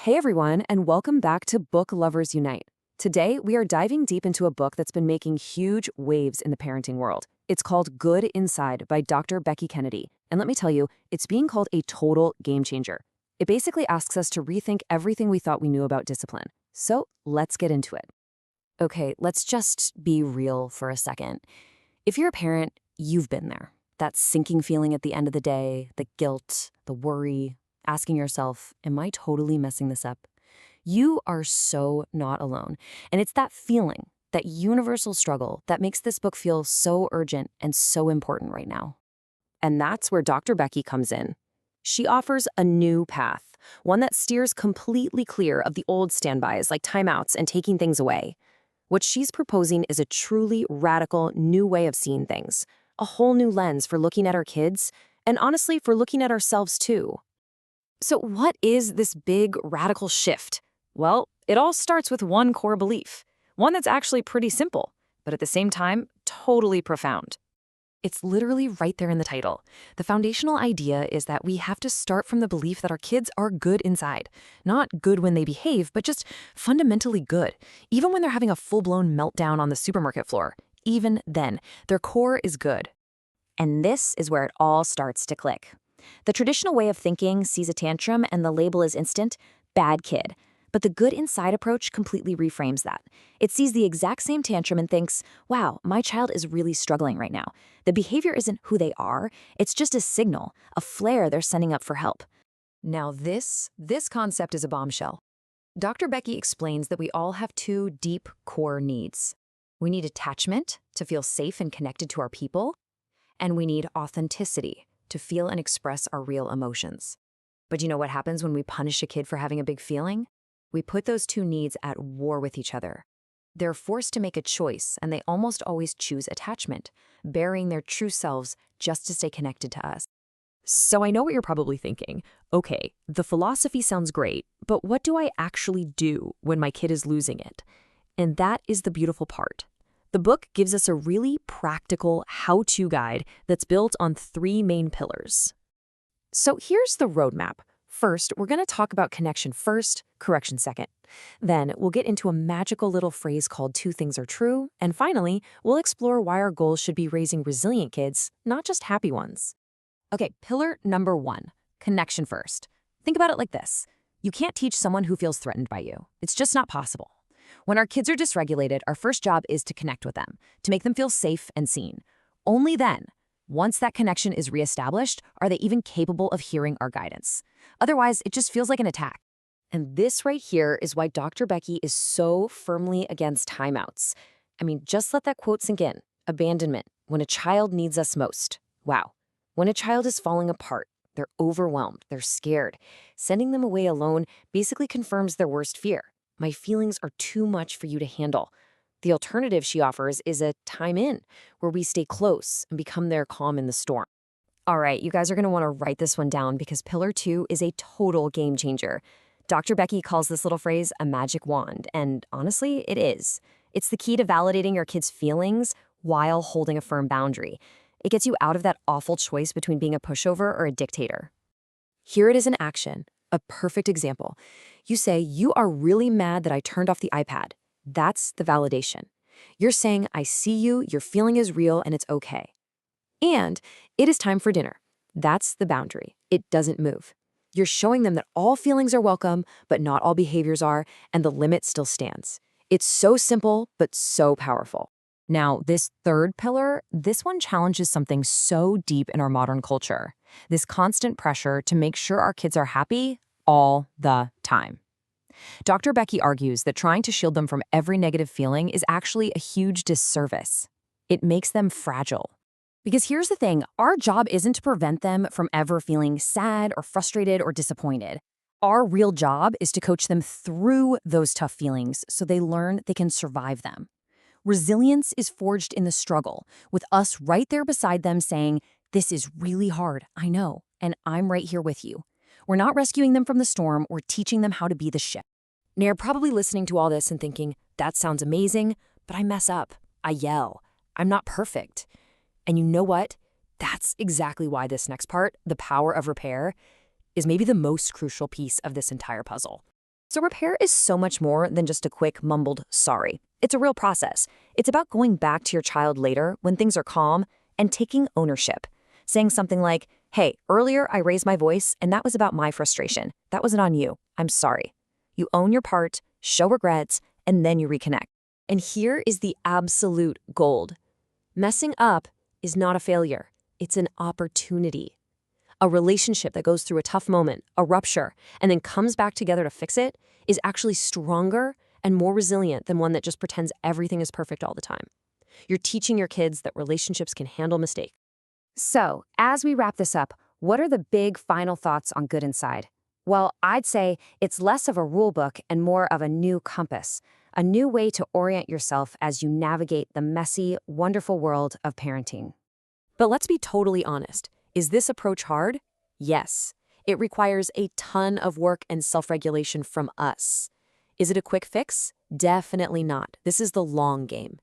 Hey everyone, and welcome back to Book Lovers Unite. Today, we are diving deep into a book that's been making huge waves in the parenting world. It's called Good Inside by Dr. Becky Kennedy. And let me tell you, it's being called a total game changer. It basically asks us to rethink everything we thought we knew about discipline. So let's get into it. Okay, let's just be real for a second. If you're a parent, you've been there. That sinking feeling at the end of the day, the guilt, the worry, asking yourself, am I totally messing this up? You are so not alone. And it's that feeling, that universal struggle, that makes this book feel so urgent and so important right now. And that's where Dr. Becky comes in. She offers a new path, one that steers completely clear of the old standbys like timeouts and taking things away. What she's proposing is a truly radical new way of seeing things, a whole new lens for looking at our kids, and honestly, for looking at ourselves too. So what is this big radical shift? Well, it all starts with one core belief, one that's actually pretty simple, but at the same time, totally profound. It's literally right there in the title. The foundational idea is that we have to start from the belief that our kids are good inside. Not good when they behave, but just fundamentally good. Even when they're having a full-blown meltdown on the supermarket floor, even then, their core is good. And this is where it all starts to click. The traditional way of thinking sees a tantrum and the label is instant, bad kid. But the good inside approach completely reframes that. It sees the exact same tantrum and thinks, wow, my child is really struggling right now. The behavior isn't who they are, it's just a signal, a flare they're sending up for help. Now this concept is a bombshell. Dr. Becky explains that we all have two deep core needs. We need attachment to feel safe and connected to our people, and we need authenticity to feel and express our real emotions. But you know what happens when we punish a kid for having a big feeling? We put those two needs at war with each other. They're forced to make a choice, and they almost always choose attachment, burying their true selves just to stay connected to us. So I know what you're probably thinking. Okay, the philosophy sounds great, but what do I actually do when my kid is losing it? And that is the beautiful part. The book gives us a really practical how-to guide that's built on three main pillars. So here's the roadmap. First, we're going to talk about connection first, correction second. Then we'll get into a magical little phrase called two things are true. And finally, we'll explore why our goal should be raising resilient kids, not just happy ones. Okay, pillar number one, connection first. Think about it like this. You can't teach someone who feels threatened by you. It's just not possible. When our kids are dysregulated, our first job is to connect with them, to make them feel safe and seen. Only then, once that connection is reestablished, are they even capable of hearing our guidance. Otherwise, it just feels like an attack. And this right here is why Dr. Becky is so firmly against timeouts. I mean, just let that quote sink in. Abandonment, when a child needs us most. Wow. When a child is falling apart, they're overwhelmed, they're scared. Sending them away alone basically confirms their worst fear. My feelings are too much for you to handle. The alternative she offers is a time in, where we stay close and become their calm in the storm. All right, you guys are going to want to write this one down because pillar two is a total game changer. Dr. Becky calls this little phrase a magic wand, and honestly, it is. It's the key to validating your kid's feelings while holding a firm boundary. It gets you out of that awful choice between being a pushover or a dictator. Here it is in action, a perfect example. You say, you are really mad that I turned off the iPad. That's the validation. You're saying, I see you, your feeling is real, and it's okay. And it is time for dinner. That's the boundary. It doesn't move. You're showing them that all feelings are welcome, but not all behaviors are, and the limit still stands. It's so simple, but so powerful. Now, this third pillar, this one challenges something so deep in our modern culture. This constant pressure to make sure our kids are happy all the time. Dr. Becky argues that trying to shield them from every negative feeling is actually a huge disservice. It makes them fragile. Because here's the thing, our job isn't to prevent them from ever feeling sad or frustrated or disappointed. Our real job is to coach them through those tough feelings so they learn they can survive them. Resilience is forged in the struggle, with us right there beside them saying, this is really hard, I know, and I'm right here with you. We're not rescuing them from the storm, we're teaching them how to be the ship. Now you're probably listening to all this and thinking, that sounds amazing, but I mess up, I yell, I'm not perfect. And you know what? That's exactly why this next part, the power of repair, is maybe the most crucial piece of this entire puzzle. So repair is so much more than just a quick mumbled sorry. It's a real process. It's about going back to your child later when things are calm and taking ownership. Saying something like, hey, earlier I raised my voice and that was about my frustration. That wasn't on you. I'm sorry. You own your part, show regrets, and then you reconnect. And here is the absolute gold. Messing up is not a failure. It's an opportunity. A relationship that goes through a tough moment, a rupture, and then comes back together to fix it is actually stronger and more resilient than one that just pretends everything is perfect all the time. You're teaching your kids that relationships can handle mistakes. So, as we wrap this up, what are the big final thoughts on Good Inside? Well, I'd say it's less of a rule book and more of a new compass, a new way to orient yourself as you navigate the messy, wonderful world of parenting. But let's be totally honest. Is this approach hard? Yes. It requires a ton of work and self-regulation from us. Is it a quick fix? Definitely not. This is the long game.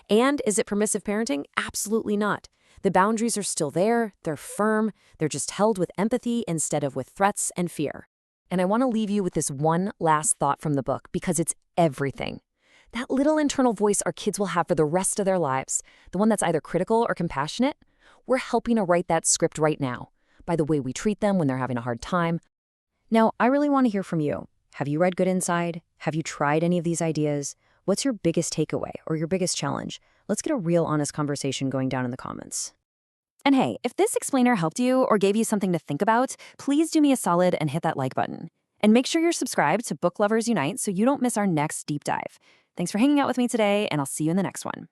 And is it permissive parenting? Absolutely not. The boundaries are still there, they're firm, they're just held with empathy instead of with threats and fear. And I want to leave you with this one last thought from the book because it's everything. That little internal voice our kids will have for the rest of their lives, the one that's either critical or compassionate, we're helping to write that script right now by the way we treat them when they're having a hard time. Now, I really want to hear from you. Have you read Good Inside? Have you tried any of these ideas? What's your biggest takeaway or your biggest challenge? Let's get a real honest conversation going down in the comments. And hey, if this explainer helped you or gave you something to think about, please do me a solid and hit that like button. And make sure you're subscribed to Book Lovers Unite so you don't miss our next deep dive. Thanks for hanging out with me today, and I'll see you in the next one.